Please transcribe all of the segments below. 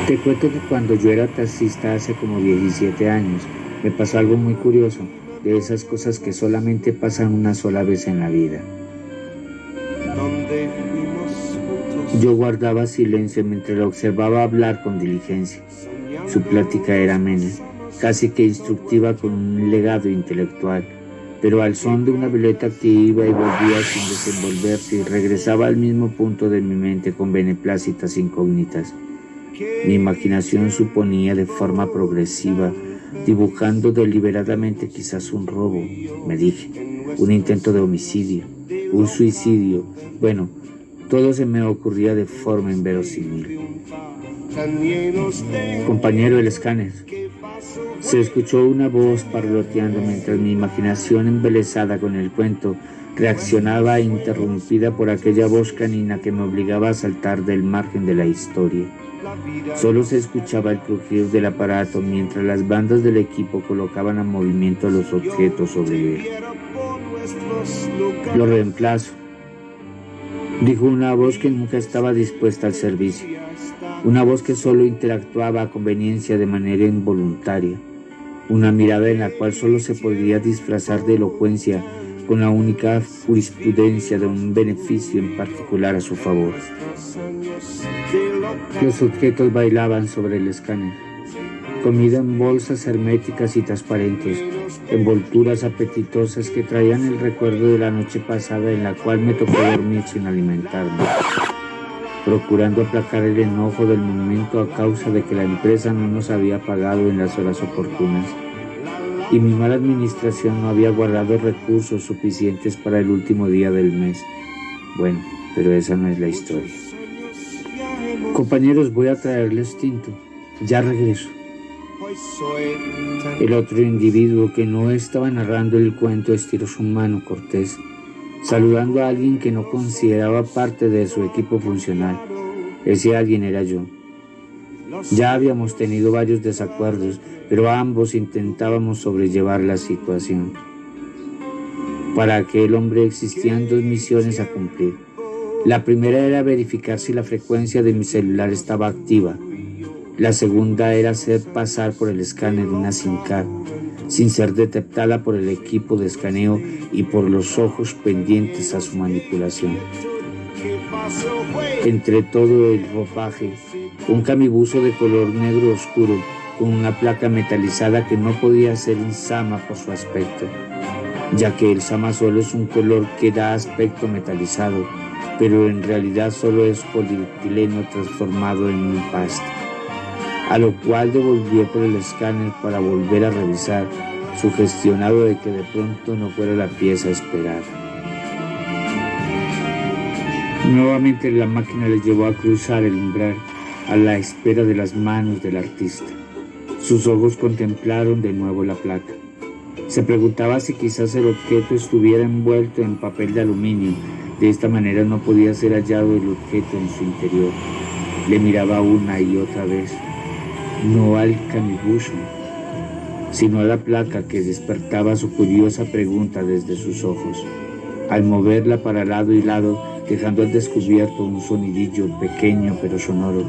Te cuento que cuando yo era taxista hace como 17 años, me pasó algo muy curioso, de esas cosas que solamente pasan una sola vez en la vida. Yo guardaba silencio mientras lo observaba hablar con diligencia. Su plática era amena, casi que instructiva con un legado intelectual, pero al son de una violeta que iba y volvía sin desenvolverse y regresaba al mismo punto de mi mente con beneplácitas incógnitas. Mi imaginación suponía de forma progresiva, dibujando deliberadamente quizás un robo, me dije, un intento de homicidio, un suicidio. Bueno, todo se me ocurría de forma inverosímil. Compañero del escáner. Se escuchó una voz parloteando mientras mi imaginación embelesada con el cuento reaccionaba interrumpida por aquella voz canina que me obligaba a saltar del margen de la historia. Solo se escuchaba el crujir del aparato mientras las bandas del equipo colocaban a movimiento los objetos sobre él. Lo reemplazo, dijo una voz que nunca estaba dispuesta al servicio, una voz que solo interactuaba a conveniencia de manera involuntaria, una mirada en la cual solo se podía disfrazar de elocuencia con la única jurisprudencia de un beneficio en particular a su favor. Los objetos bailaban sobre el escáner, comida en bolsas herméticas y transparentes, envolturas apetitosas que traían el recuerdo de la noche pasada en la cual me tocó dormir sin alimentarme, procurando aplacar el enojo del momento a causa de que la empresa no nos había pagado en las horas oportunas y mi mala administración no había guardado recursos suficientes para el último día del mes. Bueno, pero esa no es la historia. Compañeros, voy a traerles tinto. Ya regreso. El otro individuo que no estaba narrando el cuento estiró su mano cortés, saludando a alguien que no consideraba parte de su equipo funcional. Ese alguien era yo. Ya habíamos tenido varios desacuerdos, pero ambos intentábamos sobrellevar la situación. Para aquel hombre existían dos misiones a cumplir. La primera era verificar si la frecuencia de mi celular estaba activa. La segunda era hacer pasar por el escáner una SIM card, sin ser detectada por el equipo de escaneo y por los ojos pendientes a su manipulación. Entre todo el ropaje, un camibuzo de color negro oscuro, con una placa metalizada que no podía ser insama por su aspecto, ya que el sama solo es un color que da aspecto metalizado, pero en realidad solo es polietileno transformado en un paste, a lo cual devolví por el escáner para volver a revisar, sugestionado de que de pronto no fuera la pieza esperada. Nuevamente la máquina le llevó a cruzar el umbral, a la espera de las manos del artista. Sus ojos contemplaron de nuevo la placa. Se preguntaba si quizás el objeto estuviera envuelto en papel de aluminio. De esta manera no podía ser hallado el objeto en su interior. Le miraba una y otra vez, no al camibuzo, sino a la placa que despertaba su curiosa pregunta desde sus ojos. Al moverla para lado y lado, dejando al descubierto un sonidillo pequeño pero sonoro,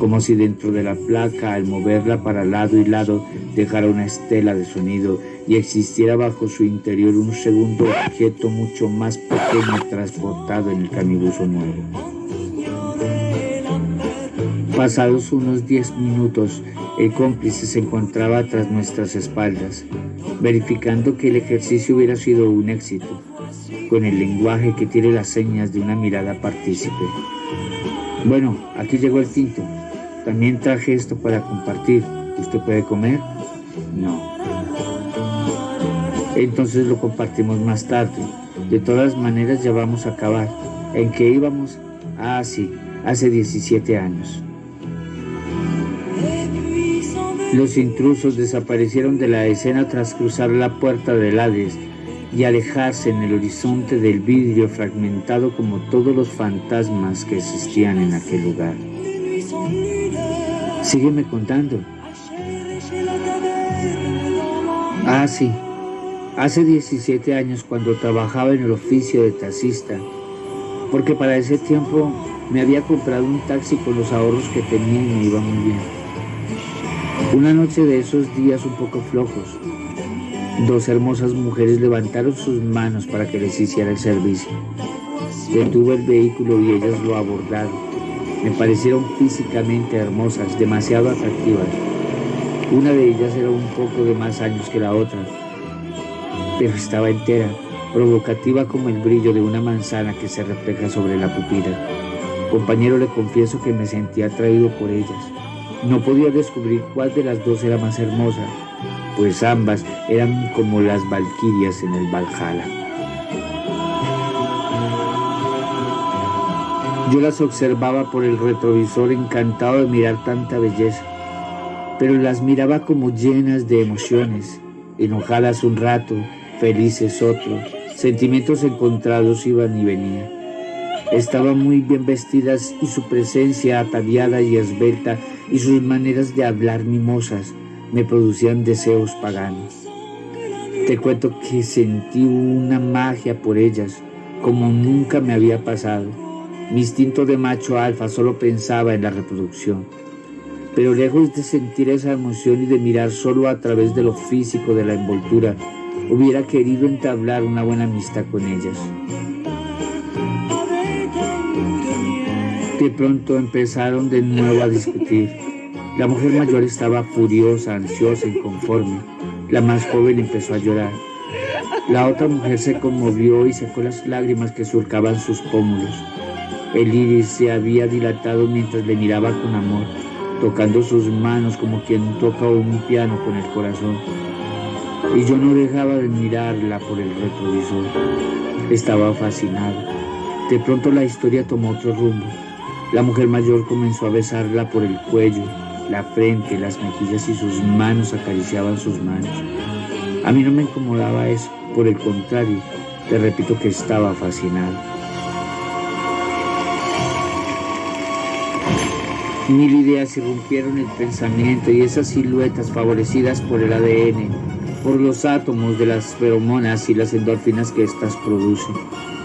como si dentro de la placa, al moverla para lado y lado, dejara una estela de sonido y existiera bajo su interior un segundo objeto mucho más pequeño transportado en el camibuzo nuevo. Pasados unos 10 minutos, el cómplice se encontraba tras nuestras espaldas, verificando que el ejercicio hubiera sido un éxito, con el lenguaje que tiene las señas de una mirada partícipe. Bueno, aquí llegó el tinto. También traje esto para compartir. ¿Usted puede comer? No. Entonces lo compartimos más tarde. De todas maneras ya vamos a acabar. ¿En qué íbamos? Ah, sí, hace 17 años. Los intrusos desaparecieron de la escena tras cruzar la puerta del Hades y alejarse en el horizonte del vidrio fragmentado como todos los fantasmas que existían en aquel lugar. Sígueme contando. Ah, sí. Hace 17 años, cuando trabajaba en el oficio de taxista, porque para ese tiempo me había comprado un taxi con los ahorros que tenía y me iba muy bien. Una noche de esos días un poco flojos, dos hermosas mujeres levantaron sus manos para que les hiciera el servicio. Detuve el vehículo y ellas lo abordaron. Me parecieron físicamente hermosas, demasiado atractivas. Una de ellas era un poco de más años que la otra, pero estaba entera, provocativa como el brillo de una manzana que se refleja sobre la pupila. Compañero, le confieso que me sentía atraído por ellas. No podía descubrir cuál de las dos era más hermosa, pues ambas eran como las valquirias en el Valhalla. Yo las observaba por el retrovisor, encantado de mirar tanta belleza, pero las miraba como llenas de emociones, enojadas un rato, felices otro, sentimientos encontrados iban y venían. Estaban muy bien vestidas y su presencia ataviada y esbelta y sus maneras de hablar mimosas me producían deseos paganos. Te cuento que sentí una magia por ellas, como nunca me había pasado. Mi instinto de macho alfa solo pensaba en la reproducción. Pero lejos de sentir esa emoción y de mirar solo a través de lo físico de la envoltura, hubiera querido entablar una buena amistad con ellas. De pronto empezaron de nuevo a discutir. La mujer mayor estaba furiosa, ansiosa, inconforme. La más joven empezó a llorar. La otra mujer se conmovió y secó las lágrimas que surcaban sus pómulos. El iris se había dilatado mientras le miraba con amor, tocando sus manos como quien toca un piano con el corazón. Y yo no dejaba de mirarla por el retrovisor. Estaba fascinado. De pronto la historia tomó otro rumbo. La mujer mayor comenzó a besarla por el cuello, la frente, las mejillas y sus manos acariciaban sus manos. A mí no me incomodaba eso, por el contrario, le repito que estaba fascinado. Mil ideas irrumpieron el pensamiento y esas siluetas favorecidas por el ADN, por los átomos de las feromonas y las endorfinas que éstas producen.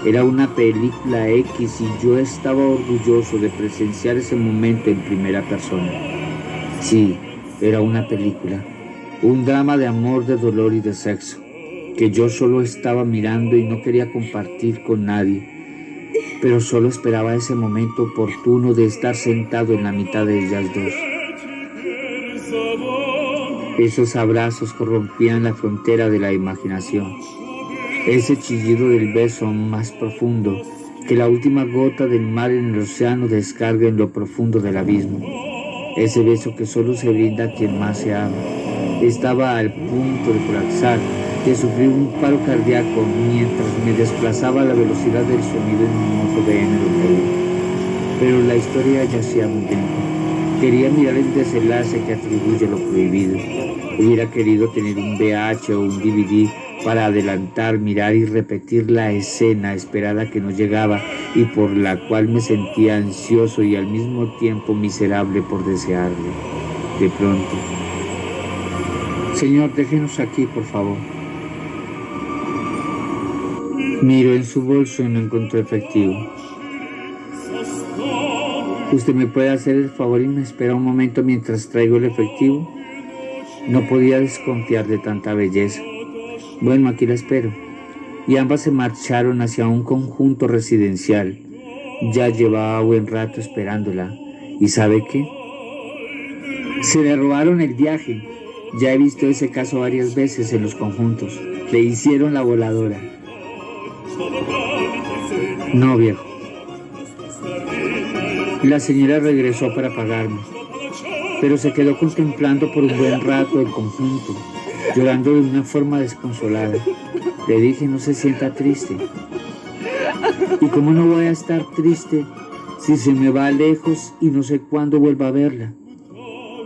Era una película X y yo estaba orgulloso de presenciar ese momento en primera persona. Sí, era una película, un drama de amor, de dolor y de sexo, que yo solo estaba mirando y no quería compartir con nadie, pero solo esperaba ese momento oportuno de estar sentado en la mitad de ellas dos. Esos abrazos corrompían la frontera de la imaginación. Ese chillido del beso más profundo que la última gota del mar en el océano descarga en lo profundo del abismo. Ese beso que solo se brinda a quien más se ama. Estaba al punto de colapsar, de sufrir un paro cardíaco mientras me desplazaba a la velocidad del sonido en mi moto BMW. Pero la historia yacía muy dentro. Quería mirar el desenlace que atribuye lo prohibido. Hubiera querido tener un VH o un DVD para adelantar, mirar y repetir la escena esperada que no llegaba y por la cual me sentía ansioso y al mismo tiempo miserable por desearlo. De pronto: señor, déjenos aquí, por favor. Miro en su bolso y no encontró efectivo. ¿Usted me puede hacer el favor y me espera un momento mientras traigo el efectivo? No podía desconfiar de tanta belleza. Bueno, aquí la espero. Y ambas se marcharon hacia un conjunto residencial. Ya llevaba buen rato esperándola. ¿Y sabe qué? Se le robaron el viaje. Ya he visto ese caso varias veces en los conjuntos. Le hicieron la voladora. No, viejo. La señora regresó para pagarme, pero se quedó contemplando por un buen rato el conjunto, llorando de una forma desconsolada. Le dije: no se sienta triste. ¿Y cómo no voy a estar triste si se me va lejos y no sé cuándo vuelva a verla?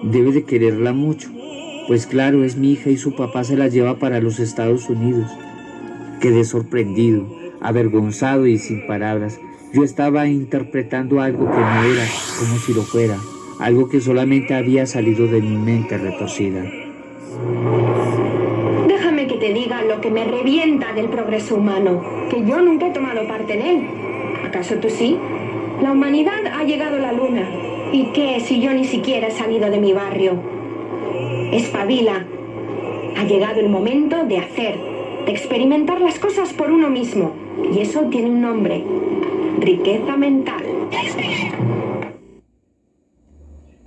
Debe de quererla mucho, pues claro, es mi hija y su papá se la lleva para los Estados Unidos. Quedé sorprendido, avergonzado y sin palabras. Yo estaba interpretando algo que no era, como si lo fuera, algo que solamente había salido de mi mente retorcida. Déjame que te diga lo que me revienta del progreso humano, que yo nunca he tomado parte en él. ¿Acaso tú sí? La humanidad ha llegado a la luna. ¿Y qué si yo ni siquiera he salido de mi barrio? Espabila. Ha llegado el momento de hacer, de experimentar las cosas por uno mismo. Y eso tiene un nombre: riqueza mental.